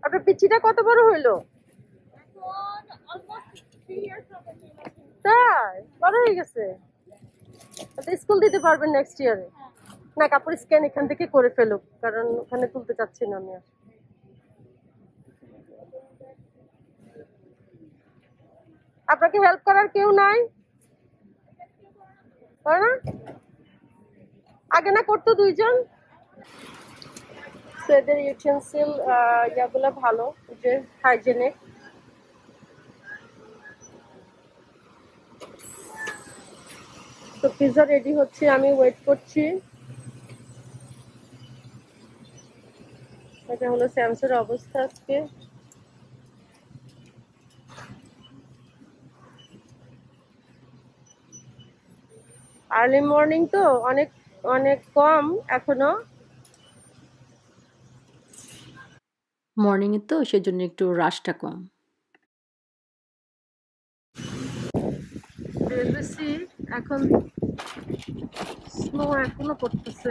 আপনার পিচ্চিটা কত বড় হইলো? তাই বড় হয়ে গেছে। স্কুল দিতে পারবেন নেক্সট ইয়ারে? না, কাপড় স্ক্যান এখান থেকে করে ফেলুক, কারণ ওখানে তুলতে চাচ্ছি না আমি আর। আপনাকে হেল্প করার কেউ নাই? করে না? আগে না করতো দুইজন। এদের ইউটেন্সিল ইয়াগুলো ভালো, যে হাইজেনিক। তো পিৎজা রেডি হচ্ছে, আমি ওয়েট করছি। এটা হলো স্যামসের অবস্থা আজকে। আর্লি মর্নিং তো অনেক অনেক কম এখনো। মর্নিংয়ে তো সেজন্য একটু রাশটা কম। বেরোছি এখন, স্নো এখনো পড়তেছে।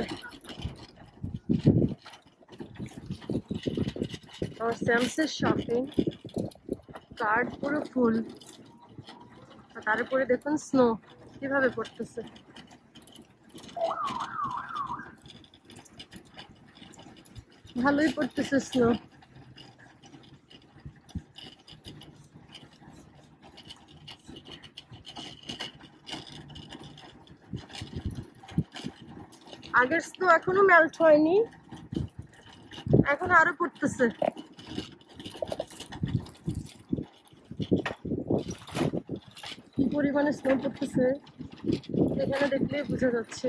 আমার স্যামসের শপিং কার্ড পুরো ফুল, তার উপরে দেখুন স্নো কিভাবে পড়তেছে। ভালোই পড়তেছে স্নো। আগের স্নো এখনো মেল্ট হয়নি, এখন আরো পড়তেছে। কি পরিমাণে স্নো পড়তেছে এখানে দেখলেই বোঝা যাচ্ছে।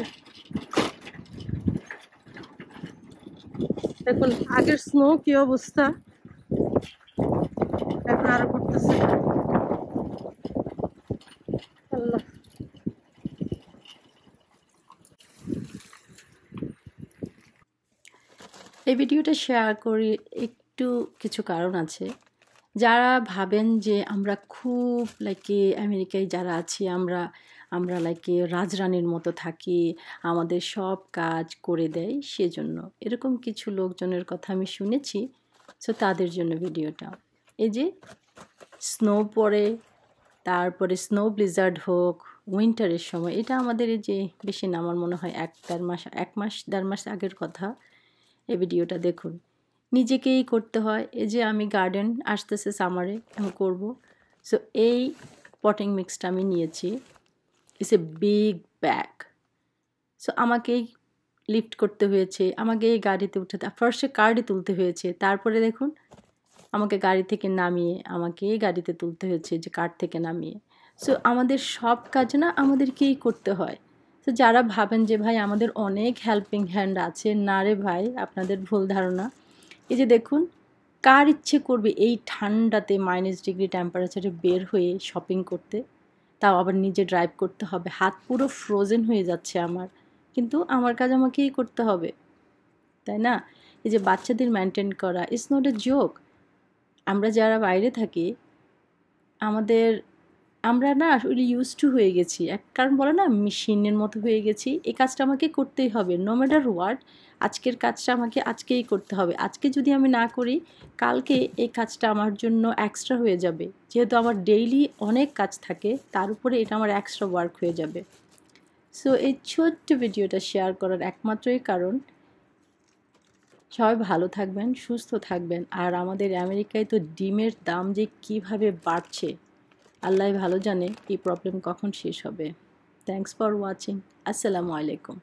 দেখুন আগের স্নো কি অবস্থা, এখন আরো পড়তেছে। আল্লাহ। এই ভিডিওটা শেয়ার করি একটু কিছু কারণ আছে। যারা ভাবেন যে আমরা খুব লাইকে আমেরিকায় যারা আছি আমরা আমরা লাইকে রাজরানীর মতো থাকি, আমাদের সব কাজ করে দেয়, সেজন্য এরকম কিছু লোকজনের কথা আমি শুনেছি। সো তাদের জন্য ভিডিওটা। এই যে স্নো পড়ে, তারপরে স্নো ব্লিজার্ড হোক উইন্টারের সময়, এটা আমাদের এই যে বেশি না, আমার মনে হয় 1-1.5 মাস আগের কথা। এই ভিডিওটা দেখুন, নিজেকেই করতে হয়। এই যে আমি গার্ডেন আসতেছে সামারে, আমি করব। সো এই পটিং মিক্সটা আমি নিয়েছি, it's a big bag. So আমাকেই লিফট করতে হয়েছে, আমাকে এই গাড়িতে উঠে ফার্স্টে কার্ডে তুলতে হয়েছে, তারপরে দেখুন আমাকে গাড়ি থেকে নামিয়ে আমাকে এই গাড়িতে তুলতে হয়েছে, যে কার থেকে নামিয়ে। সো আমাদের সব কাজ না আমাদেরকেই করতে হয়। তো যারা ভাবেন যে ভাই আমাদের অনেক হেল্পিং হ্যান্ড আছে, না রে ভাই, আপনাদের ভুল ধারণা। এই যে দেখুন, কার ইচ্ছে করবে এই ঠান্ডাতে -ডিগ্রি টেম্পারেচারে বের হয়ে শপিং করতে, তাও আবার নিজে ড্রাইভ করতে হবে, হাত পুরো ফ্রোজেন হয়ে যাচ্ছে আমার, কিন্তু আমার কাজ আমাকেই করতে হবে, তাই না? এই যে বাচ্চাদের মেনটেন করা ইজ নট এ জোক। আমরা যারা বাইরে থাকি আমাদের আমরা না আসলে ইউজ টু হয়ে গেছি, কারণ বলে না মেশিনের মতো হয়ে গেছি। এই কাজটা আমাকে করতেই হবে, নো ম্যাটার হোয়াট। আজকের কাজটা আমাকে আজকেই করতে হবে। আজকে যদি আমি না করি, কালকে এই কাজটা আমার জন্য এক্সট্রা হয়ে যাবে। যেহেতু আমার ডেইলি অনেক কাজ থাকে, তার উপরে এটা আমার এক্সট্রা ওয়ার্ক হয়ে যাবে। সো এই ছোট্ট ভিডিওটা শেয়ার করার একমাত্রই কারণ, সবাই ভালো থাকবেন, সুস্থ থাকবেন। আর আমাদের আমেরিকায় তো ডিমের দাম যে কিভাবে বাড়ছে, আল্লাহ ভালো জানে এই প্রবলেম কখন শেষ হবে। Thanks for watching. আসসালামু আলাইকুম।